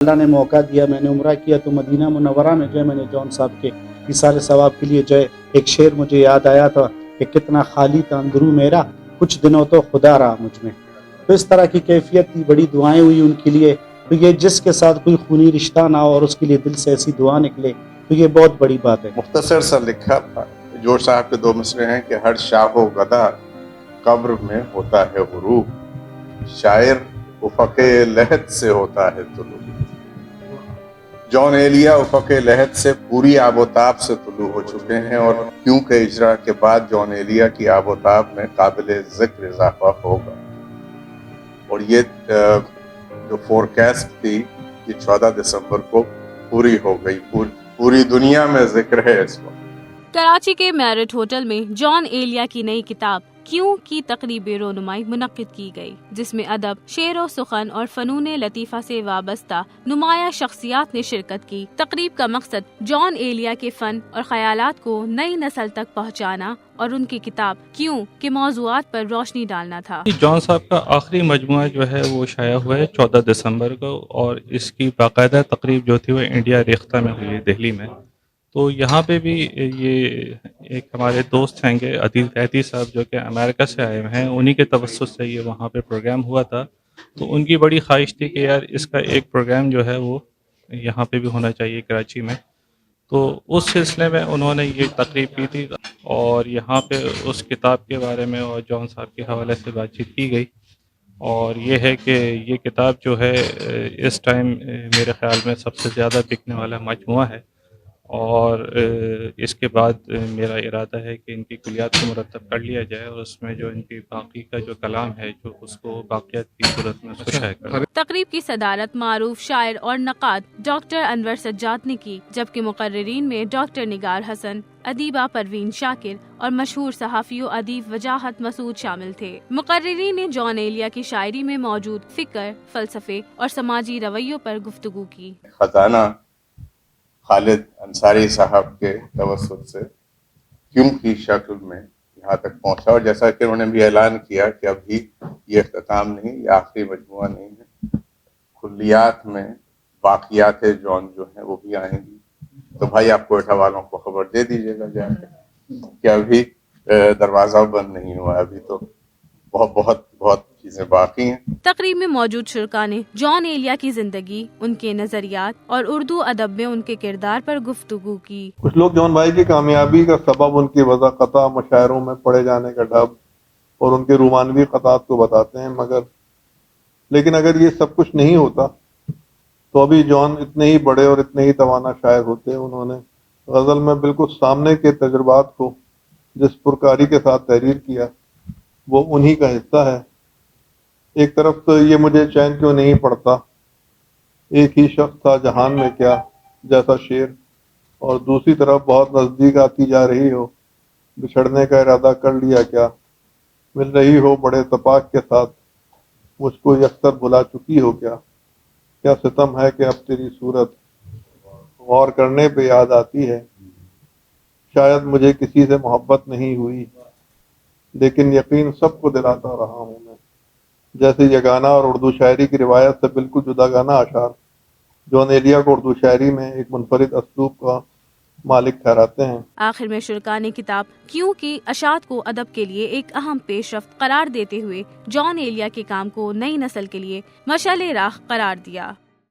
اللہ نے موقع دیا، میں نے عمرہ کیا تو مدینہ منورہ میں جو ہے میں نے جون صاحب کے اثار ثواب کے لیے جو ہے ایک شعر مجھے یاد آیا تھا کہ کتنا خالی تھا اندرو میرا، کچھ دنوں تو خدا رہا مجھ میں. تو اس طرح کی کیفیت تھی، بڑی دعائیں ہوئی ان کے لیے. تو یہ جس کے ساتھ کوئی خونی رشتہ نہ ہو اور اس کے لیے دل سے ایسی دعا نکلے تو یہ بہت بڑی بات ہے. مختصر سا لکھا تھا. جوڑ صاحب کے دو مصرے ہیں کہ ہر شاہ و گدا قبر میں ہوتا ہے غروب، شاعر افق لحد سے ہوتا ہے طلوع. جون ایلیا افق لحد سے پوری آب و تاب سے طلوع ہو چکے ہیں، اور کیونکہ اجرا کے بعد جون ایلیا کی آب و تاب میں قابل ذکر اضافہ ہوگا. اور یہ جو فورکاسٹ تھی یہ 14 دسمبر کو پوری ہو گئی. پوری دنیا میں ذکر ہے اس وقت. کراچی کے میرٹ ہوٹل میں جون ایلیا کی نئی کتاب کیوں کی تقریب رونمائی منعقد کی گئی، جس میں ادب، شعر و سخن اور فنون لطیفہ سے وابستہ نمایاں شخصیات نے شرکت کی. تقریب کا مقصد جون ایلیا کے فن اور خیالات کو نئی نسل تک پہنچانا اور ان کی کتاب کیوں کے موضوعات پر روشنی ڈالنا تھا. جون صاحب کا آخری مجموعہ جو ہے وہ شائع ہوا ہے 14 دسمبر کو، اور اس کی باقاعدہ تقریب جو تھی وہ انڈیا ریختہ میں ہوئی ہے، دہلی میں. تو یہاں پہ بھی یہ ایک ہمارے دوست ہیں گے عدیل قیدی صاحب جو کہ امریکہ سے آئے ہوئے ہیں، انہی کے توسط سے یہ وہاں پہ پروگرام ہوا تھا. تو ان کی بڑی خواہش تھی کہ یار اس کا ایک پروگرام جو ہے وہ یہاں پہ بھی ہونا چاہیے کراچی میں. تو اس سلسلے میں انہوں نے یہ تقریب کی تھی، اور یہاں پہ اس کتاب کے بارے میں اور جون صاحب کے حوالے سے بات چیت کی گئی. اور یہ ہے کہ یہ کتاب جو ہے اس ٹائم میرے خیال میں سب سے زیادہ بکنے والا مجموعہ ہے. اور اس کے بعد میرا ارادہ ہے کہ ان کی کلیات کو مرتب کر لیا جائے، اور اس میں جو ان کی باقی کا جو کلام ہے جو اس کو باقیات کی صورت میں اس کو شائع کریں. تقریب کی صدارت معروف شاعر اور نقاد ڈاکٹر انور سجاد نے کی، جبکہ مقررین میں ڈاکٹر نگار حسن، ادیبہ پروین شاکر اور مشہور صحافی و ادیب وجاہت مسعود شامل تھے. مقررین نے جون ایلیا کی شاعری میں موجود فکر، فلسفے اور سماجی رویوں پر گفتگو کی. خزانہ خالد انصاری صاحب کے توسط سے کیوں کی شکل میں یہاں تک پہنچا، اور جیسا کہ انہوں نے بھی اعلان کیا کہ ابھی یہ اختتام نہیں، یہ آخری مجموعہ نہیں ہے. کلیات میں باقیات جون جو ہیں وہ بھی آئیں گی. تو بھائی آپ کوئٹہ والوں کو خبر دے دیجیے گا جا کے کہ ابھی دروازہ بند نہیں ہوا، ابھی تو بہت بہت بہت چیزیں باقی ہیں. تقریب میں موجود شرکاء نے جون ایلیا کی زندگی، ان کے نظریات اور اردو ادب میں ان کے کردار پر گفتگو کی. کچھ لوگ جون بھائی کی کامیابی کا سبب ان کی وضع قطع مشاعروں میں پڑے جانے کا ڈھب اور ان کے رومانوی خطات کو بتاتے ہیں، لیکن اگر یہ سب کچھ نہیں ہوتا تو ابھی جون اتنے ہی بڑے اور اتنے ہی توانا شاعر ہوتے. انہوں نے غزل میں بالکل سامنے کے تجربات کو جس پرکاری کے ساتھ تحریر کیا وہ انہی کا حصہ ہے. ایک طرف تو یہ مجھے چین کیوں نہیں پڑتا، ایک ہی شخص تھا جہان میں کیا جیسا شعر، اور دوسری طرف بہت نزدیک آتی جا رہی ہو، بچھڑنے کا ارادہ کر لیا کیا، مل رہی ہو بڑے اتفاق کے ساتھ، مجھ کو یکسر بھلا چکی ہو کیا ستم ہے کہ اب تیری صورت غور کرنے پہ یاد آتی ہے. شاید مجھے کسی سے محبت نہیں ہوئی، لیکن یقین سب کو دلاتا رہا ہوں میں. جیسے یگانہ اور اردو شاعری کی روایت سے بالکل جدا گانا اشعار جون ایلیا کو اردو شاعری میں ایک منفرد اسلوب کا مالک ٹھہراتے ہیں. آخر میں شرکاء نے کتاب کیوں کی اشاعت کو ادب کے لیے ایک اہم پیش رفت قرار دیتے ہوئے جون ایلیا کے کام کو نئی نسل کے لیے مشعل راہ قرار دیا.